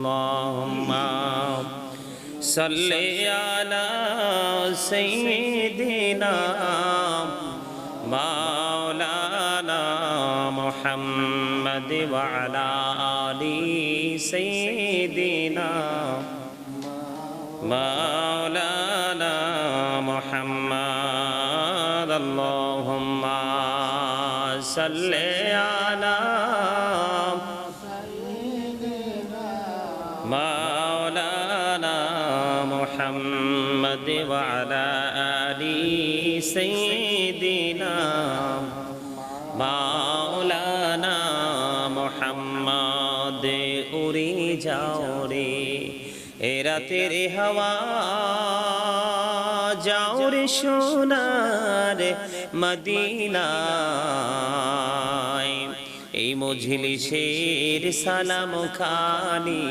اللهم صل على سيدنا مولانا محمد وعلى آل سيدنا مولانا محمد اللهم صل على مولانا محمد وعلى آل سيدنا مولانا محمد উড়ে যাও রে এ রাতের হাওয়া যাও রে সোনার মদিনায় এই মজলিসের সালাম খানি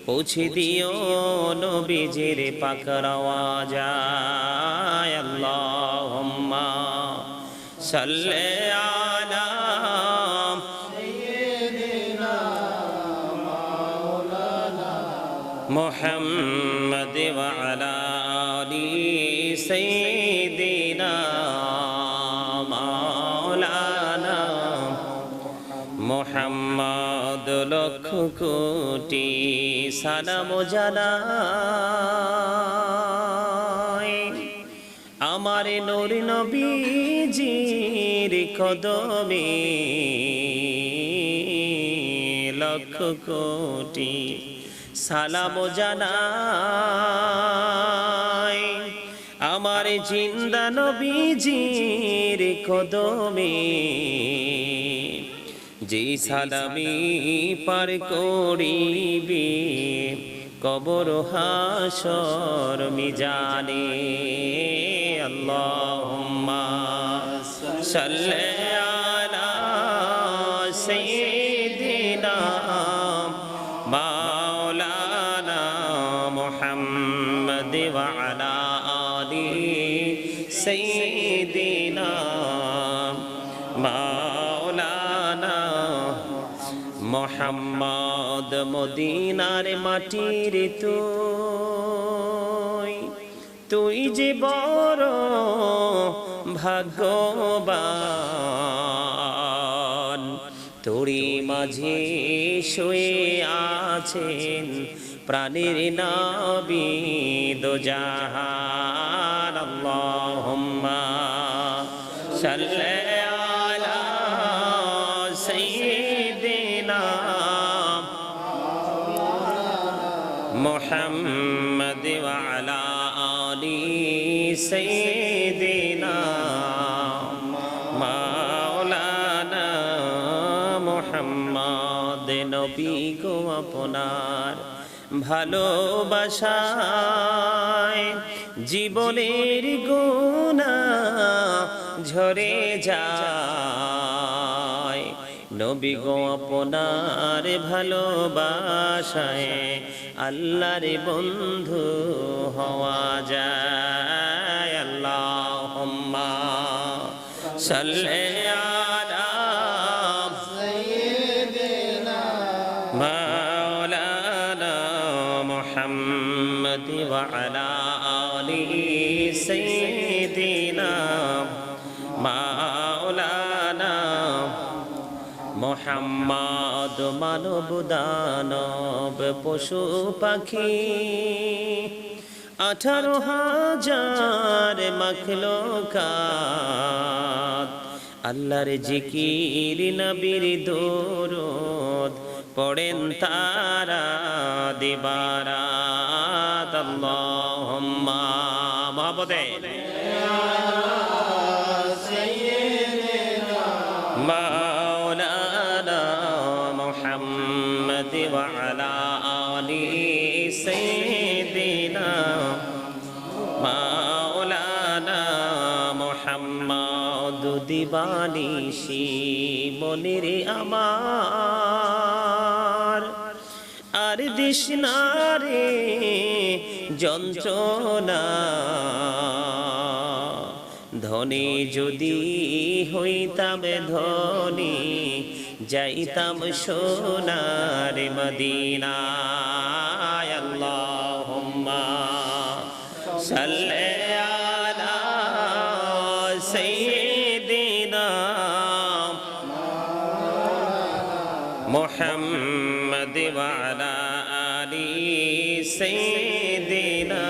পৌঁছে দিও নবীজির পাক রওয়াজায় আল্লাহুম্মা সাল্লি আলা সাইয়্যিদিনা মাওলানা মুহাম্মদ ওয়া আলা আলি সাইয়্যিদিনা মাওলানা মুহাম্মদ লক্ষ কোটি সালাম জানাই আমার নূর নবীজির কদমে লক্ষ কোটি সালাম জানাই আমার জিন্দা নবীজির কদমে যে সালামি পার করিবে কবর হাসর মিজানে আল্লাহুম্মা সাল্লি আলা সাইয়্যিদিনা মাওলানা মুহাম্মদ ওয়া আলা আলি সাইয়্যিদিনা মোহাম্মদ মদিনার মাটির তুই যে বড় ভাগ্যবান তোরই মাঝে শুয়ে আছেন প্রাণের নবী দো জাহান আল্লাহুম্মা সাল্লি আলা সাইয়্যিদিনা মুহাম্মদ ওয়া আলা আলি সাইয়্যিদিনা মাওলানা মুহাম্মদ নবী গো আপনার ভালোবাসায় জীবনের গুনাহ ঝরে যায় নবী গো আপনার ভালোবাসায় আল্লাহর বন্ধু হওয়া যায় আল্লাহুম্মা সাল্লি আলা সাইয়্যিদিনা মাওলানা মুহাম্মদ ওয়া আলা আলি সাইয়্যিদিনা মাওলানা মুহাম্মদ মানব দানব পশু পাখি 18,000 মাখলুকাত আল্লাহর জিকির নবীর দরুদ পড়েন তারা দিবারাত আল্লাহুম্মা মাহবুবে মাওলানা মুহাম্মদ ওয়া আলা আলি সাইয়্যিদিনা মাওলানা মুহাম্মদ দিবানিশি মনির আমার আর দিশনারে যন্ত্রণা ধনী যদি হইতাম ধনী যাইতাম সোনার মদিনায়। আল্লাহুম্মা সাল্লি আলা সাইয়্যিদিনা মুহাম্মদ ওয়া আলা আলি সাইয়্যিদিনা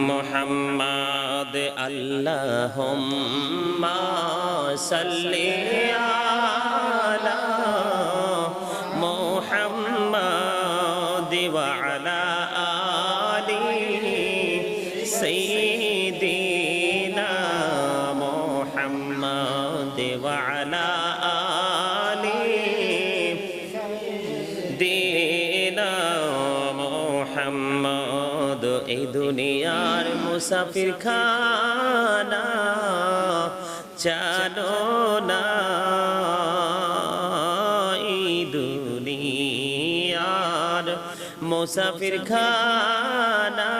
মুহাম্মদ। আল্লাহুম্মা সাল্লি আলা মুহাম্মদ ওয়া আলা আলি সাইয়্যিদিনা মুহাম্মদ ওয়া আলা আলি দিনা মুহাম্মদ। এই দুনিয়ার মুসাফির খানা জানো না, এই দুনিয়ার মুসাফির খানা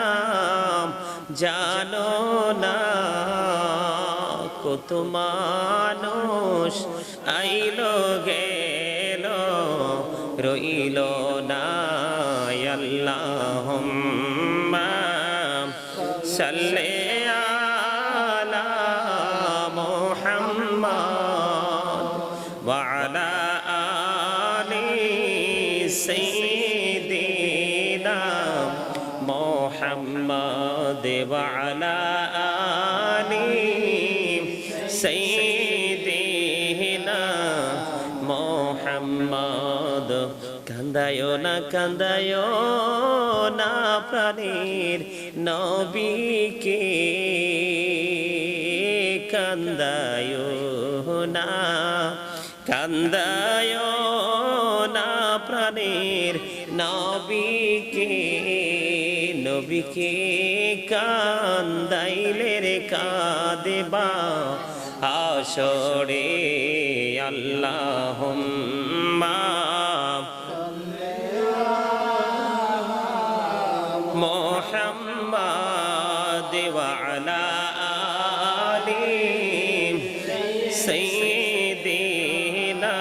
জানো না। কত মানুষ আইলো গেল রইল না। আল্লাহুম্মা সাল্লি আলা মুহাম্মদ ওয়া আলা আলি সাইয়্যিদিনা মুহাম্মদ ওয়া আলা আলি সাইয়্যিদিনা মুহাম্মদ। কান্দায়ো না কান্দায়ো না প্রাণের নবীকে, কান্দায়ো না কান্দায়ো না প্রাণের নবীকে। নবীকে কান্দাইলে রে কাঁদেবা হাসরে। আল্লাহুম্মা মুহাম্মদ ওয়া আলা আলি সাইয়্যিদিনা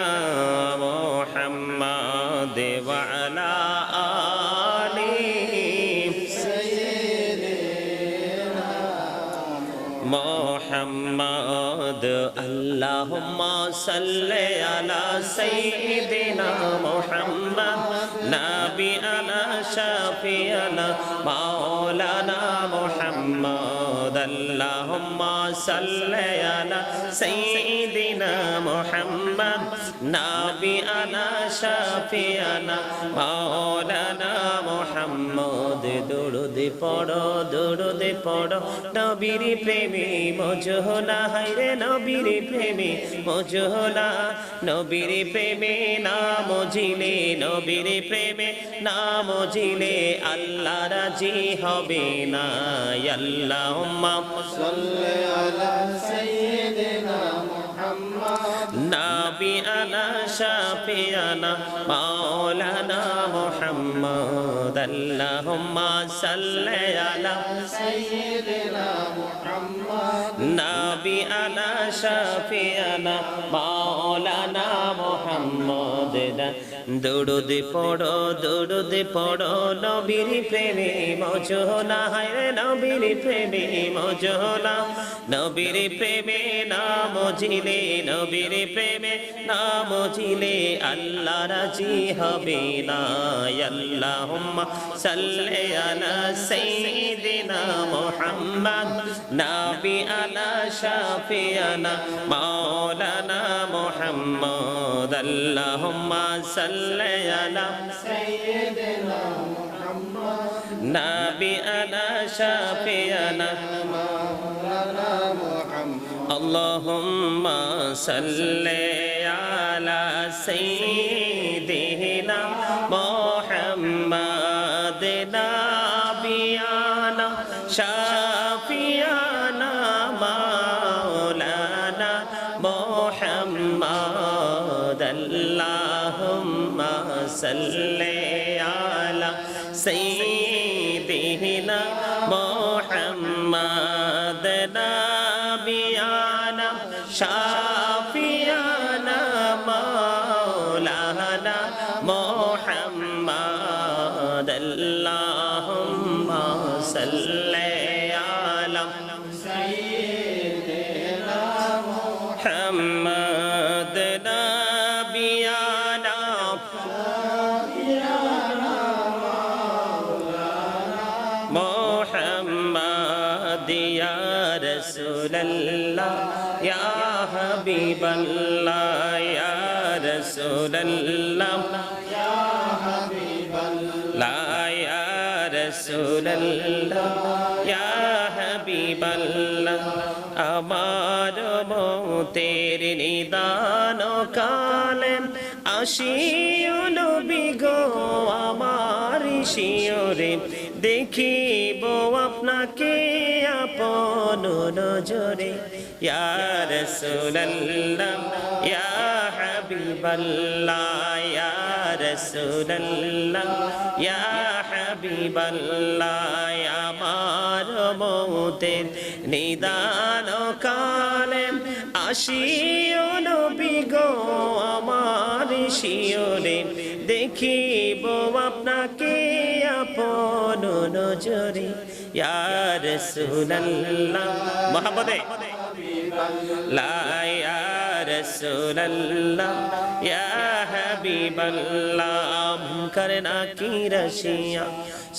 মুহাম্মদ ওয়া আলা আলি সাইয়্যিদিনা মুহাম্মদ। আল্লাহুম্মা সাল্লি আলা সাইয়্যিদিনা মুহাম্মদ নাবিয়ানা শাফিয়ানা মাওলানা মুহাম্মদ। আল্লাহুম্মা সাল্লি আলা সাইয়্যিদিনা মুহাম্মদ নাবিয়ানা শাফিয়ানা মাওলানা মুহাম্মদ। দরুদ পড়ো দরুদ পড়ো নবীর প্রেমে মজহনা, হায়রে নবীর প্রেমে মজহনা। নবীর প্রেমে না মজিলে, নবীর প্রেমে না মজিলে আল্লাহ রাজি হবে না। আল্লাহুম্মা সাল্লি আলা সাইয়্যিদিনা মুহাম্মদ নাবিয়ানা শাফিয়ানা মাওলানা মুহাম্মদ। আল্লাহুম্মা সাল্লি আলা সাইয়্যিদিনা মুহাম্মদ নাবিয়ানা শাফিয়ানা মাওলানা মুহাম্মদ। দরুদ পড়ো দরুদ পড়ো নবীর প্রেমে মজহনা, হায়রে নবীর প্রেমে মজহনা। নবীর প্রেমে না মজিলে, নবীর প্রেমে না মজিলে আল্লাহ রাজি হবে না। আল্লাহুম্মা সাল্লি আলা সাইয়্যিদিনা মুহাম্মদ নাবিয়ানা শাফিয়ানা মাওলানা মুহাম্মদ। আল্লাহুম্মা সাল্লি আলা সাইয়্যিদিনা মুহাম্মদ নাবিয়ানা শাফিয়ানা মাওলানা মুহাম্মদ। আল্লাহুম্মা সাল্লি আলা সাইয়্যিদিনা মুহাম্মদ নাবিয়ানা শাফিয়ানা মাওলানা মুহাম্মদ। আল্লাহুম্মা সাল্লি আলা সাইয়্যিদিনা মুহাম্মদ নাবিয়ানা শাফিয়ানা মাওলানা মুহাম্মদ আল্লাহুম্মা সাল্লি আলা সাইয়্যিদিনা মুহাম্মদ নাবিয়ানা মুহাম্মদ ইয়া রাসূলুল্লাহ ইয়া হাবিবাল্লাহ ইয়া রাসূলুল্লাহ ইয়া হাবিবাল্লাহ ইয়া রাসূলুল্লাহ ইয়া হাবিবাল্লাহ আমার মতের নিদান কালে আসিও নবী গো আমার শিয়রে দেখিব আপনাকে আপন নজরে ইয়া রাসূলুল্লাহ ইয়া হাবিবাল্লাহ ইয়া রাসূলুল্লাহ ইয়া হাবিবাল্লাহ আমার মতের নিদান কালে আসিও নবী গো আমার শিয়রে দেখিব আপনাকে আপন নজরে ইয়া রাসূলুল্লাহ মুহাম্মদে লা ইয়া রাসূলুল্লাহ ইয়া হাবিবাল্লাহ করনা কি রশিয়া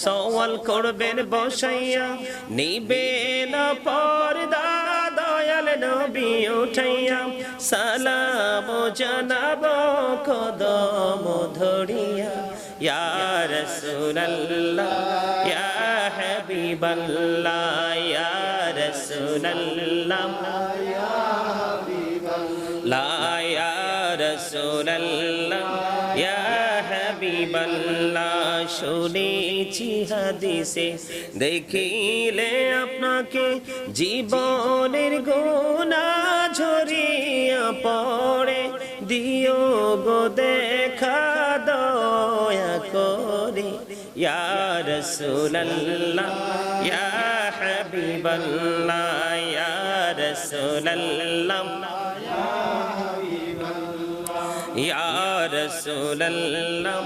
সওয়াল করবেন বসাইয়া নিবেন পর্দা দয়াল নবী উঠাইয়া সালাম জানাব কদম ধরিয়া ইয়া রাসূলুল্লাহ ইয়া হাবিবাল্লাহ ইয়া রাসূলুল্লাহ ইয়া হাবিবাল্লাহ ইয়া রাসূলুল্লাহ ইয়া হাবিবাল্লাহ শুনেছি হাদিসে দেখিলে আপনাকে জীবনের গুনাহ ঝরিয়া পড়ে দিও গো দেখা দয়া করে ইয়া রাসূলুল্লাহ ইয়া হাবিবাল্লাহ ইয়া রাসূলুল্লাহ ইয়া রাসূলুল্লাহ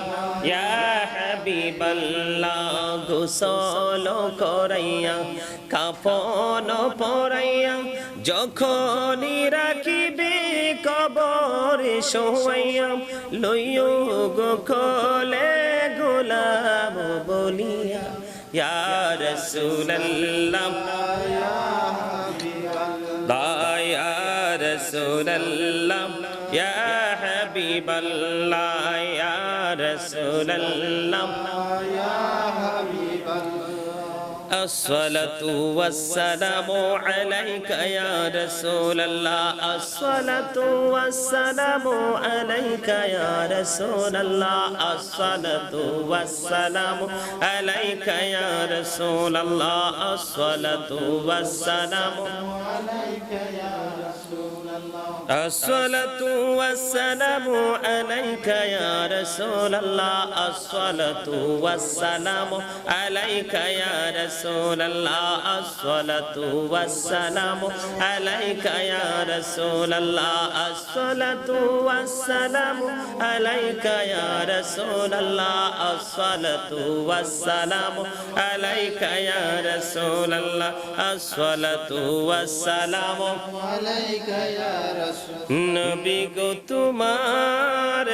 ইয়া হাবিবাল্লাহ গোসল করাইয়া কাফন পরাইয়া যখনই রাখিবে কবরে শোয়াইয়া লইও গো কোলে গোলাম বলিয়া ইয়া রাসূলুল্লাহ ইয়া হাবিবাল্লাহ ইয়া রাসূলুল্লাহ ইয়া হাবিবাল্লাহ ইয়া রাসূলুল্লাহ ইয়া হাবিবাল্লাহ আসসালাতু ওয়াসসালামু আলাইকা ইয়া রাসূলুল্লাহ আসসালাতু ওয়াসসালামু আলাইকা ইয়া রাসূলুল্লাহ আসসালাতু ওয়াসসালামু আলাইকা ইয়া রাসূলুল্লাহ আসসালাতু ওয়াসসালামু আলাইকা ইয়া الصلاة والسلام عليك يا رسول الله الصلاة والسلام عليك يا رسول الله الصلاة والسلام عليك يا رسول الله الصلاة والسلام عليك يا رسول الله الصلاة والسلام عليك يا رسول الله الصلاة والسلام عليك يا رسول নবী গো তোমার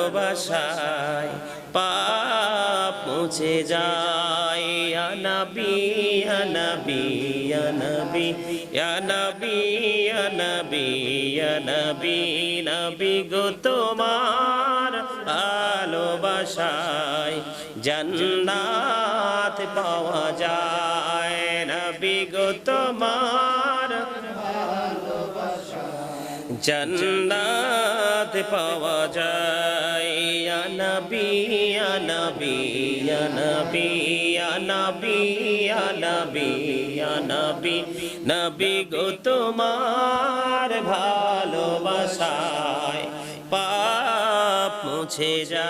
ভালোবাসায় পাপ মুছে যায় ইয়া নবী ইয়া নবী ইয়া নবী ইয়া নবী ইয়া নবী ইয়া নবী নবী গো তোমার ভালোবাসায় জান্নাত পাওয়া যায় নবী গো তোমার जन्नत पावा जाए या नबी या नबी या नबी या नबी या नबी या नबी नबी गो तुम्हार भालोबासाय पाप मुछे जा।